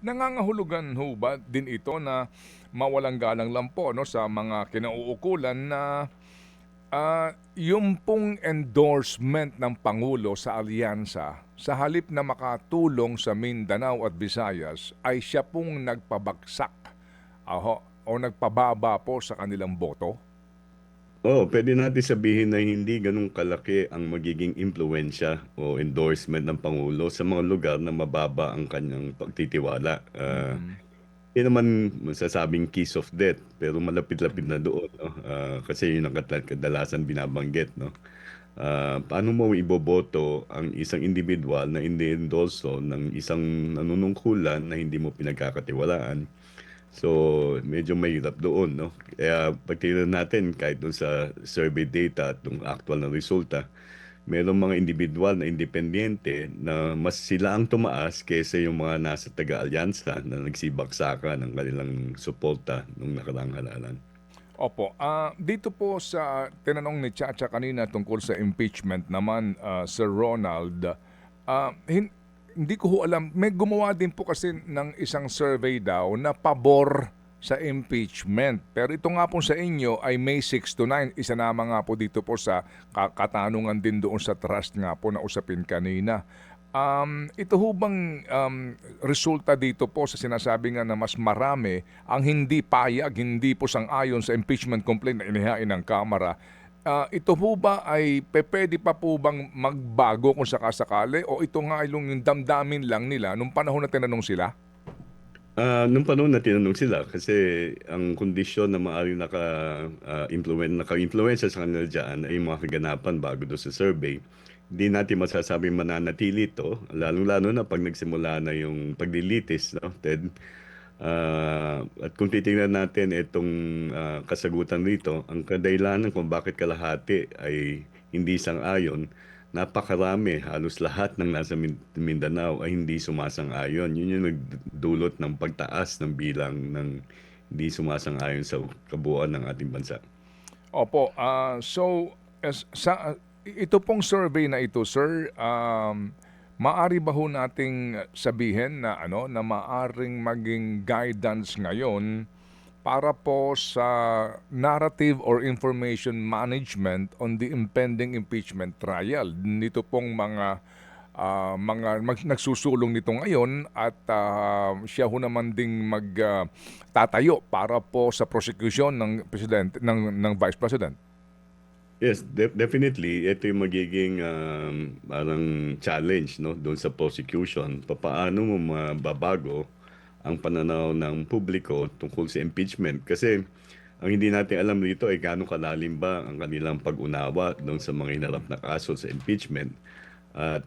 Nangangahulugan ho ba din ito na mawalang galang lang po 'no, sa mga kinauukulan na, yung pong endorsement ng pangulo sa alyansa, sa halip na makatulong sa Mindanao at Visayas ay siya pong nagpabagsak, o nagpababa po sa kanilang boto? Oo, pwede natin sabihin na hindi gano'n kalaki ang magiging impluwensiya o endorsement ng pangulo sa mga lugar na mababa ang kanyang pagtitiwala. Mm. Hindi naman masasabing kiss of death, pero malapit-lapit na doon, 'no? Kasi yun ang kadalasan binabanggit, 'no? Paano mo iboboto ang isang individual na ine-endorso ng isang nanunungkulan na hindi mo pinagkakatiwalaan? So, medyo mahirap doon, 'no? Kaya 'pag tinignan natin kahit do'n sa survey data at nung actual na resulta, merong mga individual na independyente na mas sila ang tumaas kaysa yung mga nasa taga-alyansa na nagsibaksakan ng kanilang suporta nung nakaraang halalan. Opo, dito po sa tinanong ni Chacha kanina tungkol sa impeachment naman, Sir Ronald, hindi ko ho alam, may gumawa din po kasi ng isang survey daw na pabor sa impeachment. Pero ito nga po sa inyo ay May 6 to 9, isa naman nga po dito po sa katanungan din doon sa trust nga po na usapin kanina. Ito ho bang resulta dito po sa sinasabi nga na mas marami ang hindi payag, hindi po sang-ayon sa impeachment complaint na inihain ng Kamara, ito po ba ay pupuwede pa po bang magbago kung sakasakali o ito nga ay yung damdamin lang nila nung panahon na tinanong sila? Nung panahon na tinanong sila kasi ang kondisyon na maaaring naka-impluwensiya sa kanila diyan ay yung mga kaganapan bago do sa survey. Hindi natin masasabing mananatili ito, lalong-lalo na 'pag nagsimula na yung paglilitis, 'no, Ted? At kung titingnan natin itong, kasagutan rito, ang kadahilanan kung bakit kalahati ay hindi sang-ayon, napakarami, halos lahat ng nasa Mindanao ay hindi sumasang-ayon. Yun yung nagdulot ng pagtaas ng bilang ng hindi sumasang-ayon sa kabuuan ng ating bansa. Opo, so ito pong survey na ito, sir, maaari ba ho nating sabihin na ano, na maaring maging guidance ngayon para po sa narrative or information management on the impending impeachment trial? Nito pong nagsusulong nito ngayon at siya ho naman ding tatayo para po sa prosecution ng presidente ng vice president. Yes, definitely ito yung magiging, parang challenge, 'no, doon sa prosecution. Papaano mo mababago ang pananaw ng publiko tungkol sa impeachment? Kasi ang hindi natin alam dito ay gaano kalalim ba ang kanilang pag-unawa doon sa mga hinarap na kaso sa impeachment at,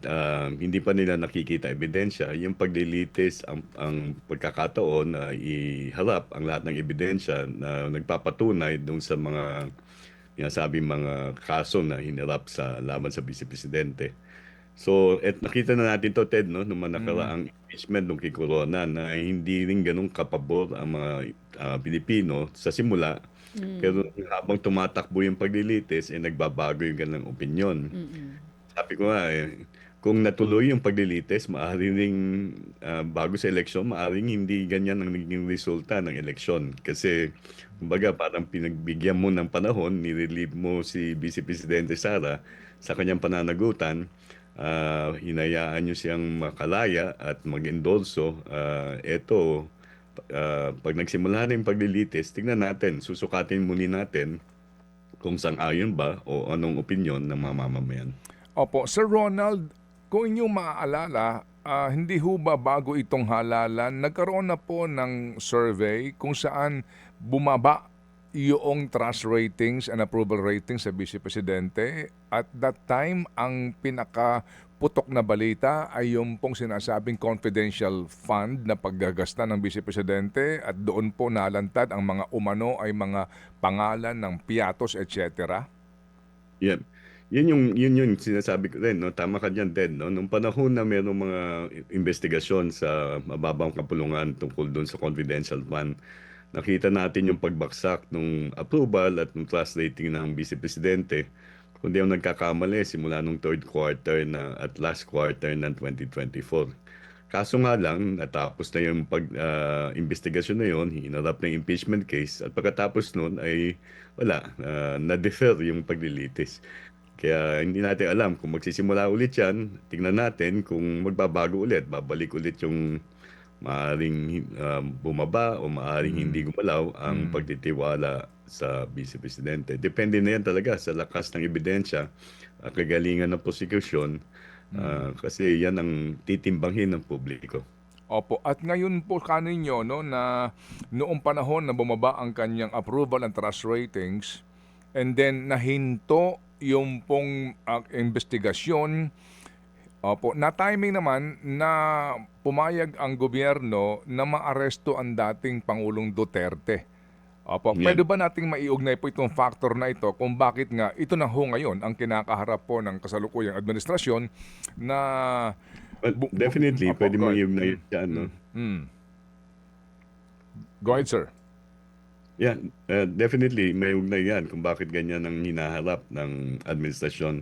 hindi pa nila nakikita ebidensya. Yung paglilitis ang pagkakataon na iharap ang lahat ng ebidensya na nagpapatunay doon sa mga sinasabing mga kaso na hinarap sa laban sa vice-presidente. So, nakita na natin 'to, Ted, 'no, nung mga Mm. nakaraang impeachment nung kay Corona na hindi rin gano'n kapabor ang mga, Pilipino sa simula. Hmm, Pero habang tumatakbo yung paglilitis, nagbabago yung kanilang opinyon. mm. Sabi ko nga, kung natuloy yung paglilitis, maaaring ring, bago sa eleksyon, maaaring hindi ganyan ang naging resulta ng eleksyon. Kasi kumbaga parang pinagbigyan mo ng panahon, ni-relieve mo si Vice Presidente Sara sa kanyang pananagutan, hinayaan niyo siyang makalaya at mag-endorso. Eto, 'pag nagsimula na yung paglilitis, tignan natin, susukatin muli natin kung sang-ayon ba o anong opinyon ng mga mamamayan. Opo, Sir Ronald, kung inyong maaalala, hindi ho ba bago itong halalan, nagkaroon na po ng survey kung saan bumaba yung trust ratings and approval ratings sa Vice Presidente. At that time, ang pinakaputok na balita ay yung pong sinasabing confidential fund na paggagasta ng Vice Presidente at doon po nalantad ang mga umano ay mga pangalan ng piatos, etc. Yan. Yun yung sinasabi ko rin, 'no, tama ka diyan, Ted, 'no. Nung panahon na merong mga investigasyon sa mababang kapulungan tungkol dun sa confidential fund, nakita natin yung pagbagsak nung approval at nung trust rating ng Vice Presidente. Kung di ako nagkakamali, simula nung third quarter na at last quarter ng 2024. Kaso nga lang, natapos na yung investigasyon na yon, hinarap na yung impeachment case, at pagkatapos nun ay wala, na-defer yung paglilitis. Kaya hindi natin alam kung magsisimula ulit yan. Tingnan natin kung magbabago ulit, babalik ulit yung maaring bumaba o maaring hindi gumalaw ang pagtitiwala sa Vice Presidente. Depende na yan talaga sa lakas ng ebidensya, kagalingan ng prosecution, kasi yan ang titimbanghin ng publiko. Opo. At ngayon po kaninyo no na noong panahon na bumaba ang kanyang approval and trust ratings and then nahinto yung pong investigasyon. Opo, na timing naman na pumayag ang gobyerno na maaresto ang dating Pangulong Duterte. Opo, Yan. pwede ba nating maiugnay po itong factor na ito kung bakit nga ito na ho ngayon ang kinakaharap po ng kasalukuyang administrasyon na Well, definitely, Opo, pwede go ahead. mag-iugnay yan, no? Go ahead, sir. Yeah, definitely may ugnay yan kung bakit ganyan ang hinaharap ng administrasyon